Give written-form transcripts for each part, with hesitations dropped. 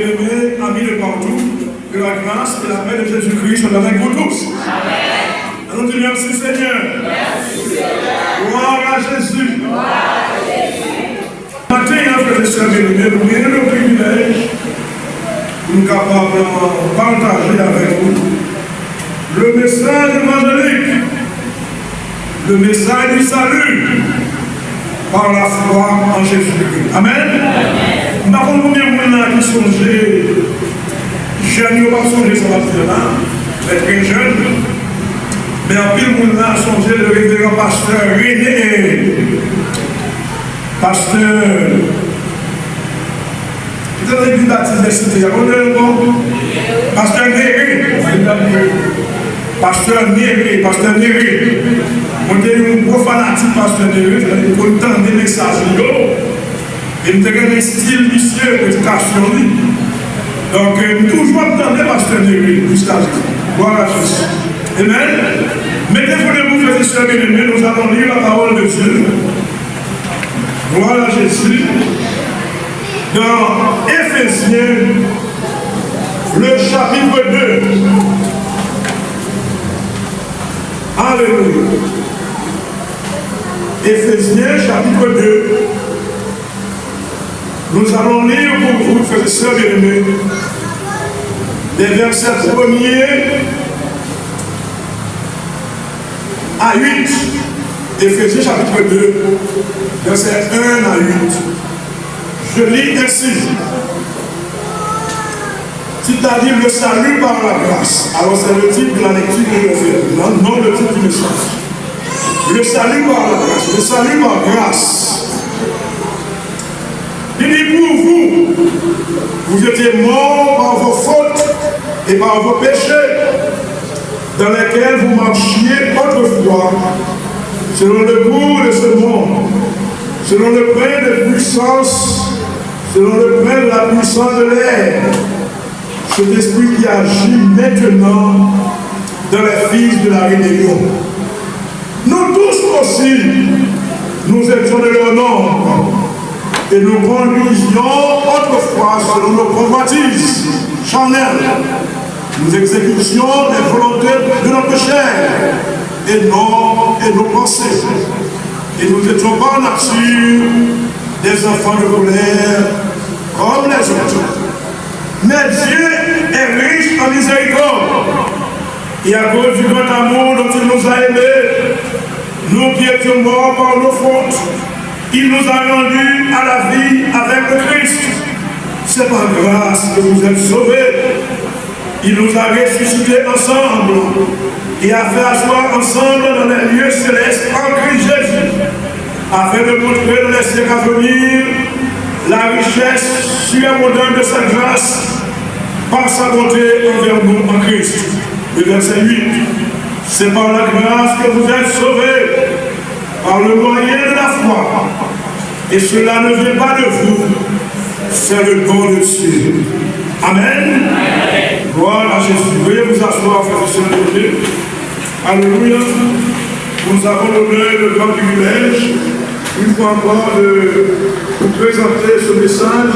bien-aimés, amis de partout, que la grâce et la paix de Jésus-Christ soient avec vous tous. Amen. Allons dire merci Seigneur. Merci Seigneur. Gloire à Jésus. Gloire à Jésus. Matin, frères et sœurs bien-aimés, nous avons le privilège de nous capables de partager avec vous le message évangélique, le message du salut par la foi en Jésus-Christ. Amen. Nous avons combien de gens qui songeaient, jeunes, ils n'ont pas songé sur la vie, très jeunes, mais en pile, nous avons songé le révérend pasteur René, pasteur. Vous avez l'église baptisée, c'était le bon pasteur Néré, pasteur Néré. On a eu un gros fanatique pasteur Néré, on a entendu des messages. Et nous avons un style vicieux d'éducation. Donc, nous toujours entendons pasteur Néré jusqu'à Jésus. Gloire à Jésus. Amen. Mettez-vous debout, frères et sœurs bien-aimés, nous allons lire la parole de Dieu. Gloire à Jésus. Dans Éphésiens, le chapitre 2. Alléluia. Éphésiens, chapitre 2. Nous allons lire pour vous, frères et sœurs bien-aimés, les versets 1er à 8. Éphésiens, chapitre 2, versets 1 à 8. Je lis ainsi. C'est-à-dire le salut par la grâce. Alors c'est le titre de la lecture que je vais faire, non le titre du message. Le salut par la grâce. Le salut par grâce. Il dit pour vous, vous étiez morts par vos fautes et par vos péchés, dans lesquels vous marchiez autrefois, selon le cours de ce monde, selon le prince de puissance, selon le prince de la puissance de l'air, cet esprit qui agit maintenant dans les fils de la rébellion. Nous tous aussi, nous étions de leur nombre, et nous conduisions autrefois selon nos convoitises charnelles. Nous exécutions les volontés de notre chair et nos pensées. Et nous étions par nature des enfants de colère comme les autres. Mais Dieu est riche en miséricorde. Et à cause du grand amour dont il nous a aimés, nous qui étions morts par nos fautes, il nous a rendus à la vie avec le Christ. C'est par grâce que vous êtes sauvés. Il nous a ressuscités ensemble et a fait asseoir ensemble dans les lieux célestes en Christ Jésus, afin de montrer dans les siècles à venir la richesse surabondante de sa grâce par sa bonté envers nous en Christ. Le verset 8. C'est par la grâce que vous êtes sauvés, par le moyen de la foi. Et cela ne vient pas de vous, c'est le don de Dieu. Amen. Amen. Gloire à Jésus. Veuillez vous asseoir, frères et sœurs de Dieu. Alléluia. Nous avons l'honneur et le grand privilège, une fois encore, de vous présenter ce message.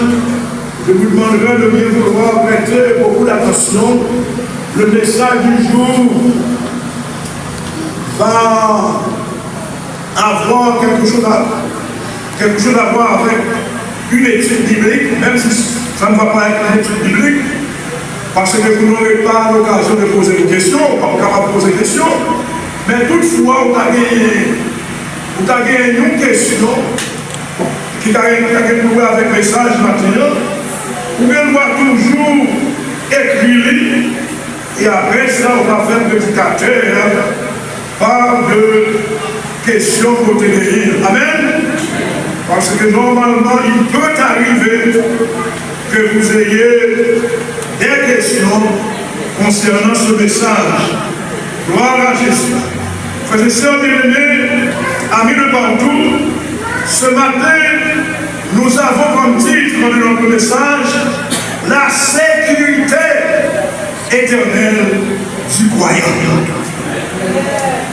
Je vous demanderai de bien vouloir prêter beaucoup d'attention. Le message du jour va avoir quelque chose à voir avec une étude biblique, même si ça ne va pas être une étude biblique, parce que vous n'aurez pas l'occasion de poser des questions, pas capable de poser des questions, mais toutefois, vous avez une question qui a trouvé avec le message matin, vous pouvez voir toujours écrit, et après ça, on va faire un prédicateur par de questions pour tenir. Amen. Parce que normalement, il peut arriver que vous ayez des questions concernant ce message. Gloire à Jésus. Frères et sœurs bien-aimés, amis de partout, ce matin, nous avons comme titre de notre message la sécurité éternelle du croyant.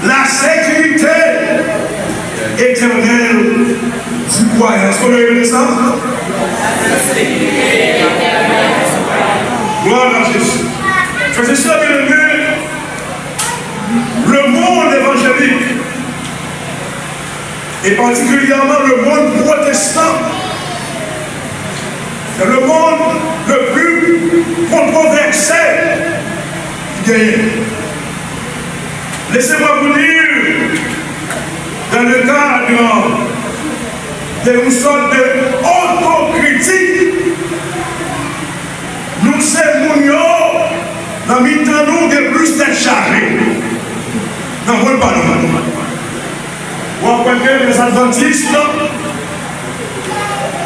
La sécurité éternelle du croyant. Est-ce qu'on a eu ça? La sécurité éternelle et particulièrement le monde protestant. C'est le monde le plus controversé qui gagne. Laissez-moi vous dire, dans le cadre d'une sorte d'autocritique, nous sommes dans le temps nous de plus d'être chargés. Dans le parlement. Ou après que les adventistes,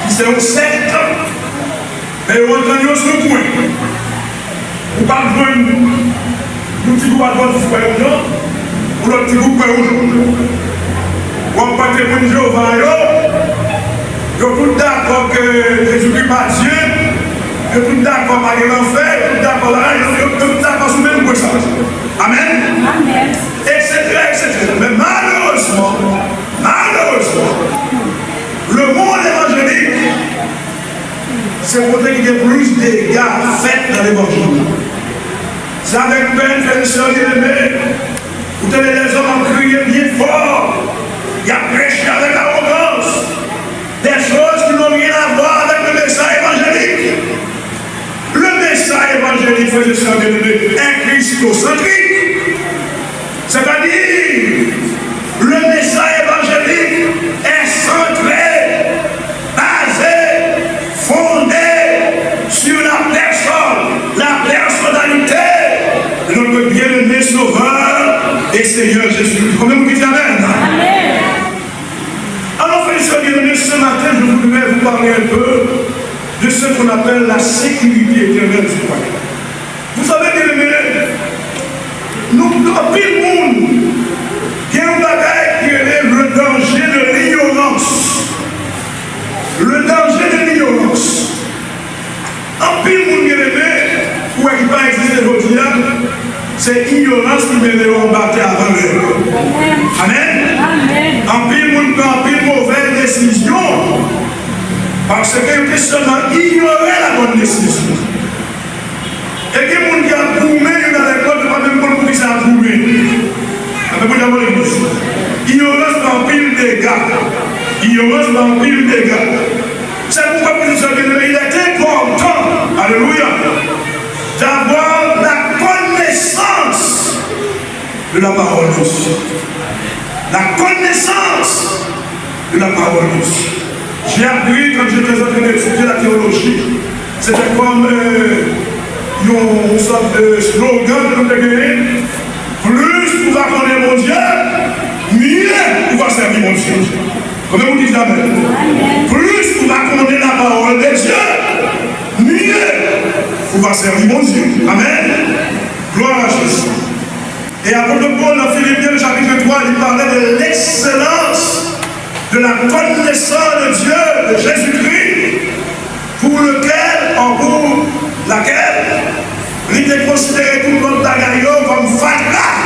qui sont au secte, mais ils ont sur le point. Vous parlez de nous, petit groupe adventiste, ou l'autre petit groupe ou après que les Jéhovah, ils sont tous d'accord que Jésus-Christ pas Dieu, ils sont tous d'accord avec l'enfer, ils sont tous d'accord là, ils sont tous d'accord sur le même point. Amen. Amen. Etc. Mais malheureusement, le monde évangélique, c'est pour qu'il y ait plus de dégâts faits dans l'évangile. C'est avec peine, frères et sœurs bien-aimés, vous tenez les hommes à crier bien fort, il a prêché avec arrogance des choses qui n'ont rien à voir avec le message évangélique. Le message évangélique, frères et sœurs bien-aimés, est christocentrique. C'est-à-dire, le message évangélique est centré, basé, fondé sur la personne, la personnalité de notre bien-aimé Sauveur et Seigneur Jésus. Combien vous dites Amen? Amen. Alors, frères et bien-aimés, ce matin, je voudrais vous parler un peu de ce qu'on appelle la sécurité éternelle du croyant. Vous savez, bien-aimés, nous, dans pile monde, il y a un bagage qui est le danger de l'ignorance. Le danger de l'ignorance. En pile monde, bien aimé, pour qu'il pas exister aujourd'hui, c'est l'ignorance qui met les embarqués avant l'heure. Amen. Amen. En pile monde prend pile mauvaise décision parce que seulement ignorer la bonne décision. Et il y a des gens qui ont boumé dans l'école, pas même pour qui ça a boumé. Ignorance dans pile des gars. Ignorance dans pile des gars. C'est pourquoi il est important, alléluia, d'avoir la connaissance de la parole de Dieu. La connaissance de la parole de Dieu. J'ai appris quand j'étais en train d'étudier la théologie, c'était comme une sorte de slogan que nous avons gagné. Plus vous connaître mon Dieu, mieux vous servir mon Dieu. Comment vous dites Amen? Plus vous connaître la parole de Dieu, mieux vous servir mon Dieu. Amen. Gloire à Jésus. Et après le Paul, dans Philippiens chapitre 3, il parlait de l'excellence de la connaissance de Dieu, de Jésus-Christ, pour laquelle il était considéré tout le monde d'Agaïo comme fatras.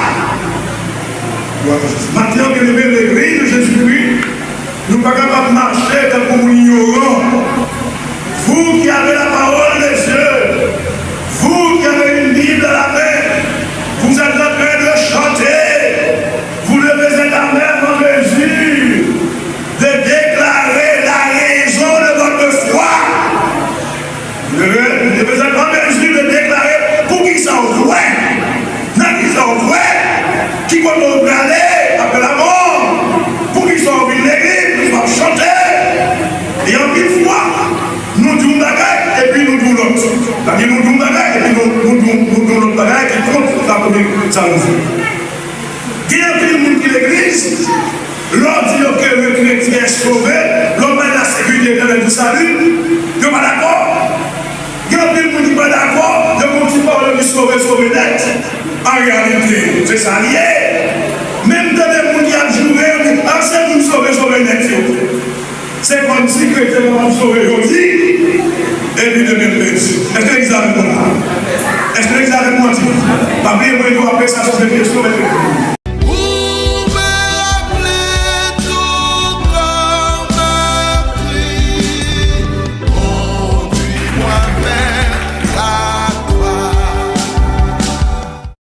Maintenant, bien aimé, l'église de Jésus-Christ, nous ne sommes pas capables de marcher comme nous ignorons. Vous qui avez la parole de Dieu, vous qui avez une Bible à la main, vous êtes en train de chanter, vous devez être en même mesure de déclarer la raison de votre foi. Vous devez être en mesure de déclarer pour qui ça vous vrai, dans qui ça vous vrai, qui va nous aller après la mort, pour qui ça vous l'église, nous allons chanter. Et en une fois, nous disons bagaille et puis nous disons l'autre. C'est-à-dire nous disons bagaille et puis nous disons l'autre bagaille qui compte ça nous fait. Il y a un monde qui l'église, l'on dit que le chrétien est sauvé, l'on met la sécurité du salut, il n'est pas d'accord. Il y a un monde qui n'est pas d'accord, il continue par le sauver net. En réalité, c'est ça lié. Même dans les gens qui ont joué, c'est nous sauver net. C'est comme si les chrétiens ont sauvé aujourd'hui, et puis de même. Est-ce que vous avez moi? Est-ce que vous avez moi? Pas bien, moi, je dois appeler ça sur des questions.